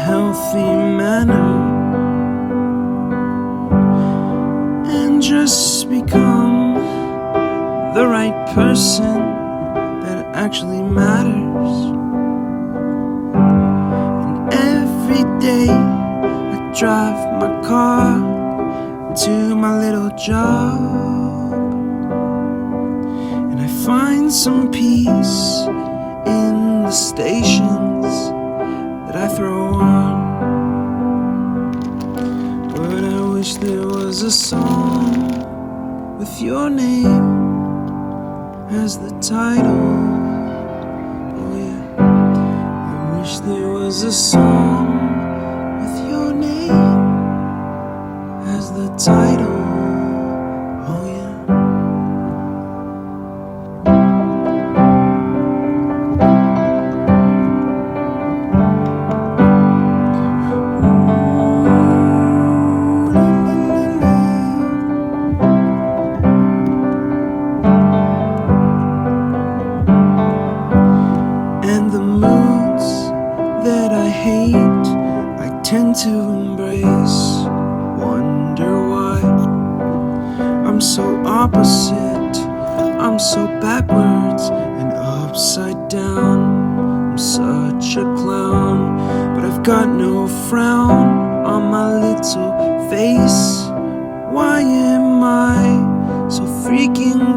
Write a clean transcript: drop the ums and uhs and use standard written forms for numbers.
healthy manner and just become the right person that actually matters. And every day I drive my car to my little job, and I find some peace in the stations that I throw on. But I wish there was a song with your name as the title. Oh yeah, I wish there was a song with your name as the title. Oh yeah. And the moods that I hate, I tend to embrace. Wonder why I'm so opposite, I'm so backwards and upside down. I'm such a clown, but I've got no frown on my little face. Why am I so freaking